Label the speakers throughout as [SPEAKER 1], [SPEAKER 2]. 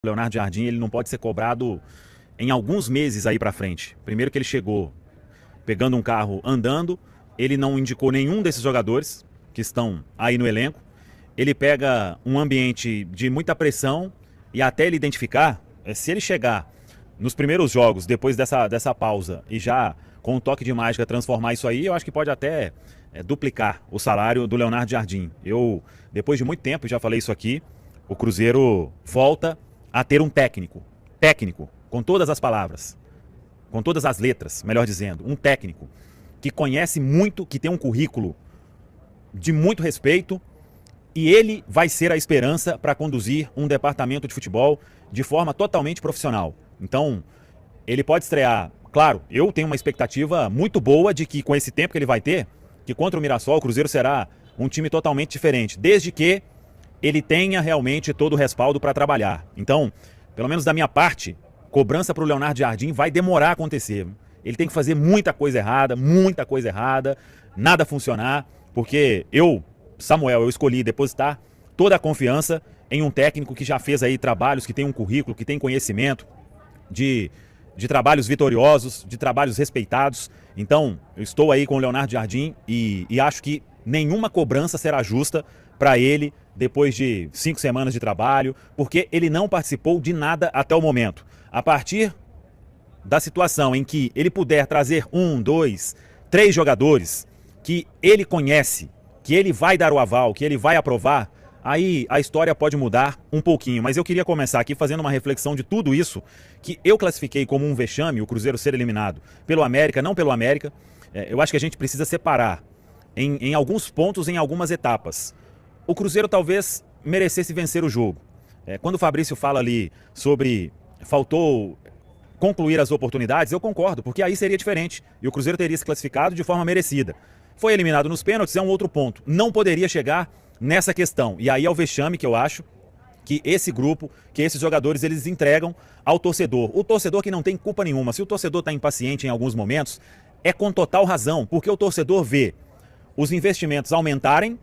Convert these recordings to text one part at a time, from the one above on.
[SPEAKER 1] O Leonardo Jardim, ele não pode ser cobrado em alguns meses aí pra frente. Primeiro que ele chegou pegando um carro andando, ele não indicou nenhum desses jogadores que estão aí no elenco. Ele pega um ambiente de muita pressão e até ele identificar, se ele chegar nos primeiros jogos, depois dessa pausa, e já com um toque de mágica transformar isso aí, eu acho que pode até duplicar o salário do Leonardo Jardim. Depois de muito tempo, já falei isso aqui, o Cruzeiro volta a ter um técnico, com todas as palavras, com todas as letras, melhor dizendo, um técnico que conhece muito, que tem um currículo de muito respeito, e ele vai ser a esperança para conduzir um departamento de futebol de forma totalmente profissional. Então, ele pode estrear, claro, eu tenho uma expectativa muito boa de que com esse tempo que ele vai ter, que contra o Mirassol o Cruzeiro será um time totalmente diferente, desde que ele tenha realmente todo o respaldo para trabalhar. Então, pelo menos da minha parte, cobrança para o Leonardo Jardim vai demorar a acontecer. Ele tem que fazer muita coisa errada, nada funcionar, porque Samuel, eu escolhi depositar toda a confiança em um técnico que já fez aí trabalhos, que tem um currículo, que tem conhecimento de trabalhos vitoriosos, de trabalhos respeitados. Então, eu estou aí com o Leonardo Jardim e acho que nenhuma cobrança será justa para ele depois de 5 semanas de trabalho, porque ele não participou de nada até o momento. A partir da situação em que ele puder trazer 1, 2, 3 jogadores que ele conhece, que ele vai dar o aval, que ele vai aprovar, aí a história pode mudar um pouquinho. Mas eu queria começar aqui fazendo uma reflexão de tudo isso que eu classifiquei como um vexame, o Cruzeiro ser eliminado pelo América, não pelo América. Eu acho que a gente precisa separar em alguns pontos, em algumas etapas. O Cruzeiro talvez merecesse vencer o jogo. Quando o Fabrício fala ali sobre faltou concluir as oportunidades, eu concordo, porque aí seria diferente e o Cruzeiro teria se classificado de forma merecida. Foi eliminado nos pênaltis, é um outro ponto. Não poderia chegar nessa questão. E aí é o vexame que eu acho que esse grupo, que esses jogadores, eles entregam ao torcedor. O torcedor que não tem culpa nenhuma. Se o torcedor está impaciente em alguns momentos, é com total razão, porque o torcedor vê os investimentos aumentarem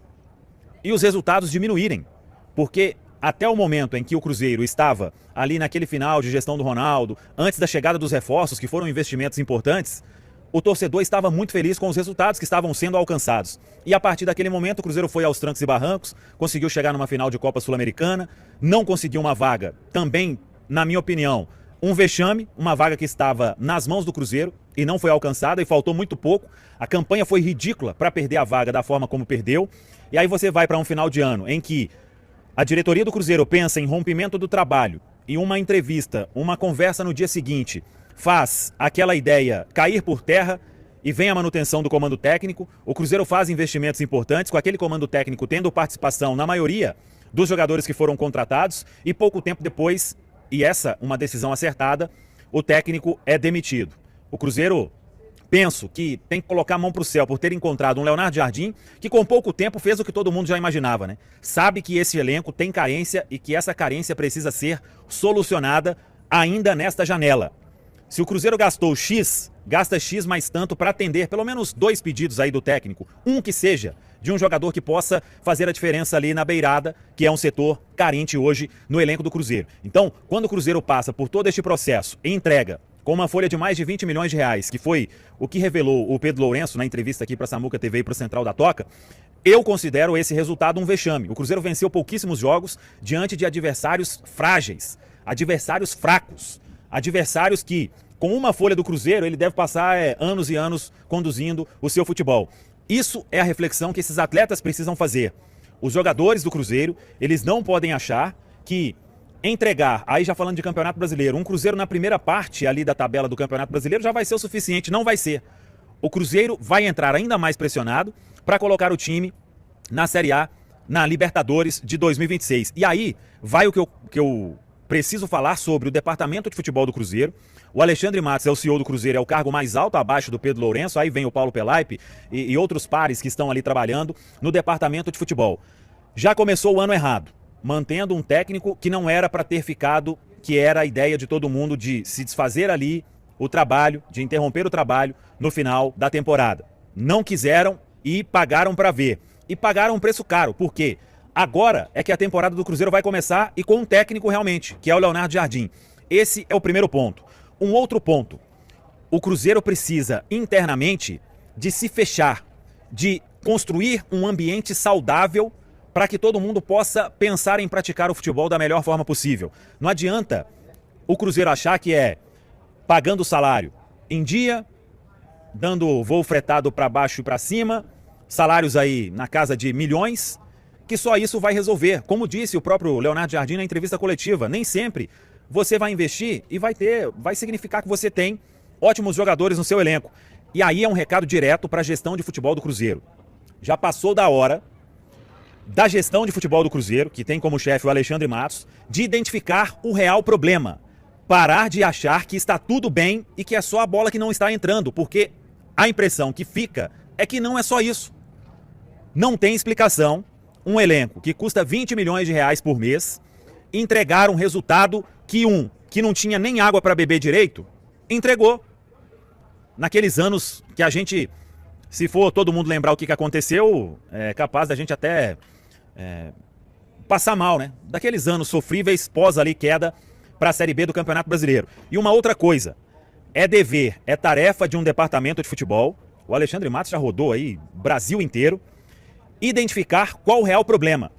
[SPEAKER 1] e os resultados diminuírem. Porque até o momento em que o Cruzeiro estava ali naquele final de gestão do Ronaldo, antes da chegada dos reforços, que foram investimentos importantes, o torcedor estava muito feliz com os resultados que estavam sendo alcançados. E a partir daquele momento o Cruzeiro foi aos trancos e barrancos, conseguiu chegar numa final de Copa Sul-Americana, não conseguiu uma vaga, também, na minha opinião, um vexame, uma vaga que estava nas mãos do Cruzeiro e não foi alcançada e faltou muito pouco. A campanha foi ridícula para perder a vaga da forma como perdeu. E aí você vai para um final de ano em que a diretoria do Cruzeiro pensa em rompimento do trabalho e uma entrevista, uma conversa no dia seguinte faz aquela ideia cair por terra e vem a manutenção do comando técnico. O Cruzeiro faz investimentos importantes com aquele comando técnico tendo participação na maioria dos jogadores que foram contratados e pouco tempo depois, e essa uma decisão acertada, o técnico é demitido. O Cruzeiro, penso que tem que colocar a mão para o céu por ter encontrado um Leonardo Jardim que com pouco tempo fez o que todo mundo já imaginava, né? Sabe que esse elenco tem carência e que essa carência precisa ser solucionada ainda nesta janela. Se o Cruzeiro gastou X, gasta X mais tanto para atender pelo menos 2 pedidos aí do técnico. Um que seja de um jogador que possa fazer a diferença ali na beirada, que é um setor carente hoje no elenco do Cruzeiro. Então, quando o Cruzeiro passa por todo este processo e entrega com uma folha de mais de 20 milhões de reais, que foi o que revelou o Pedro Lourenço na entrevista aqui para a Samuca TV e para o Central da Toca, eu considero esse resultado um vexame. O Cruzeiro venceu pouquíssimos jogos diante de adversários frágeis, adversários fracos, adversários que, com uma folha do Cruzeiro, ele deve passar anos e anos conduzindo o seu futebol. Isso é a reflexão que esses atletas precisam fazer. Os jogadores do Cruzeiro, eles não podem achar que entregar, aí já falando de Campeonato Brasileiro, um Cruzeiro na primeira parte ali da tabela do Campeonato Brasileiro já vai ser o suficiente, não vai ser. O Cruzeiro vai entrar ainda mais pressionado para colocar o time na Série A, na Libertadores de 2026. E aí vai o que eu preciso falar sobre o departamento de futebol do Cruzeiro. O Alexandre Matos é o CEO do Cruzeiro, é o cargo mais alto abaixo do Pedro Lourenço, aí vem o Paulo Pelaipe e outros pares que estão ali trabalhando no departamento de futebol. Já começou o ano errado, mantendo um técnico que não era para ter ficado, que era a ideia de todo mundo de se desfazer ali o trabalho, de interromper o trabalho no final da temporada. Não quiseram e pagaram para ver. E pagaram um preço caro, porque Agora é que a temporada do Cruzeiro vai começar e com um técnico realmente, que é o Leonardo Jardim. Esse é o primeiro ponto. Um outro ponto, o Cruzeiro precisa internamente de se fechar, de construir um ambiente saudável para que todo mundo possa pensar em praticar o futebol da melhor forma possível. Não adianta o Cruzeiro achar que é pagando o salário em dia, dando voo fretado para baixo e para cima, salários aí na casa de milhões, que só isso vai resolver. Como disse o próprio Leonardo Jardim na entrevista coletiva, nem sempre você vai investir e vai significar que você tem ótimos jogadores no seu elenco. E aí é um recado direto para a gestão de futebol do Cruzeiro. Já passou da hora da gestão de futebol do Cruzeiro, que tem como chefe o Alexandre Matos, de identificar o real problema. Parar de achar que está tudo bem e que é só a bola que não está entrando, porque a impressão que fica é que não é só isso. Não tem explicação um elenco que custa 20 milhões de reais por mês entregar um resultado que não tinha nem água para beber direito, entregou. Naqueles anos que a gente, se for todo mundo lembrar o que aconteceu, é capaz da gente até passar mal, né? Daqueles anos sofríveis pós ali queda para a Série B do Campeonato Brasileiro. E uma outra coisa, é dever, é tarefa de um departamento de futebol, o Alexandre Matos já rodou aí Brasil inteiro, identificar qual o real problema.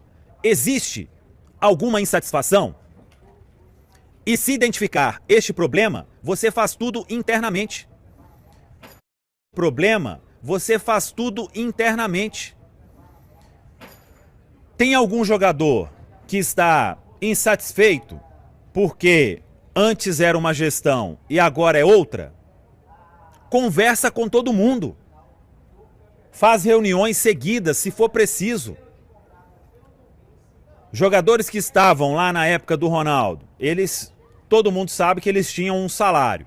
[SPEAKER 1] Existe alguma insatisfação? E se identificar este problema, você faz tudo internamente. Problema, você faz tudo internamente. Tem algum jogador que está insatisfeito porque antes era uma gestão e agora é outra? Conversa com todo mundo. Faz reuniões seguidas, se for preciso. Jogadores que estavam lá na época do Ronaldo, todo mundo sabe que eles tinham um salário.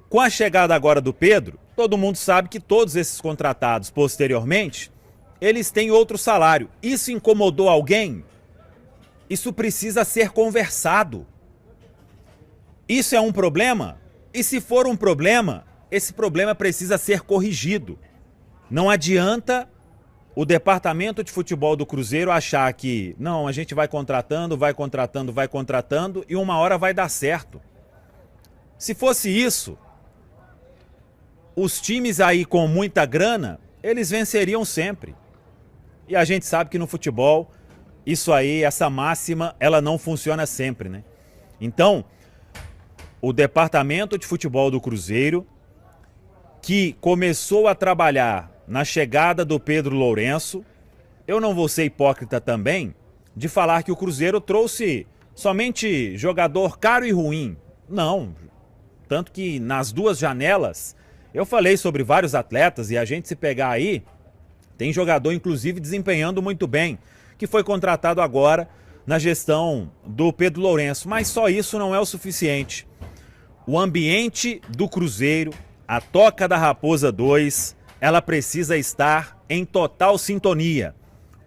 [SPEAKER 1] Com a chegada agora do Pedro, todo mundo sabe que todos esses contratados posteriormente, eles têm outro salário. Isso incomodou alguém? Isso precisa ser conversado. Isso é um problema? E se for um problema, esse problema precisa ser corrigido. Não adianta o departamento de futebol do Cruzeiro achar que, não, a gente vai contratando e uma hora vai dar certo. Se fosse isso, os times aí com muita grana, eles venceriam sempre. E a gente sabe que no futebol, isso aí, essa máxima, ela não funciona sempre, né? Então, o departamento de futebol do Cruzeiro, que começou a trabalhar na chegada do Pedro Lourenço, eu não vou ser hipócrita também de falar que o Cruzeiro trouxe somente jogador caro e ruim. Não, tanto que nas duas janelas eu falei sobre vários atletas e a gente se pegar aí, tem jogador inclusive desempenhando muito bem, que foi contratado agora na gestão do Pedro Lourenço, mas só isso não é o suficiente. O ambiente do Cruzeiro, a Toca da Raposa 2, ela precisa estar em total sintonia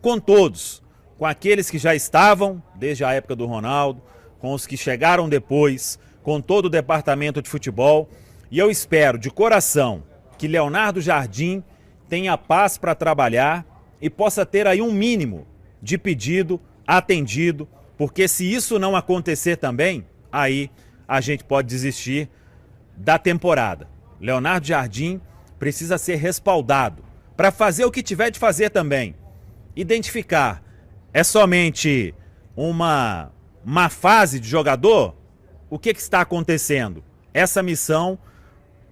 [SPEAKER 1] com todos, com aqueles que já estavam desde a época do Ronaldo, com os que chegaram depois, com todo o departamento de futebol. E eu espero de coração que Leonardo Jardim tenha paz para trabalhar e possa ter aí um mínimo de pedido atendido, porque se isso não acontecer também, aí a gente pode desistir da temporada. Leonardo Jardim precisa ser respaldado para fazer o que tiver de fazer também. Identificar, é somente uma má fase de jogador? O que está acontecendo? Essa missão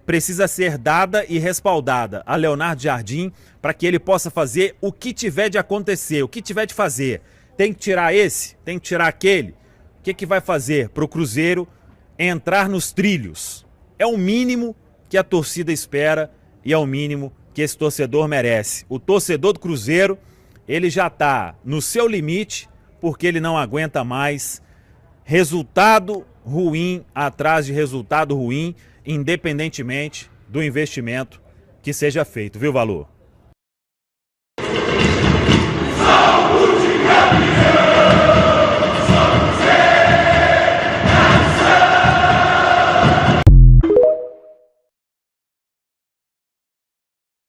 [SPEAKER 1] precisa ser dada e respaldada a Leonardo Jardim para que ele possa fazer o que tiver de acontecer, o que tiver de fazer. Tem que tirar esse, tem que tirar aquele. O que vai fazer para o Cruzeiro entrar nos trilhos? É o mínimo que a torcida espera e é o mínimo que esse torcedor merece. O torcedor do Cruzeiro, ele já está no seu limite porque ele não aguenta mais resultado ruim atrás de resultado ruim, independentemente do investimento que seja feito, viu, Valor?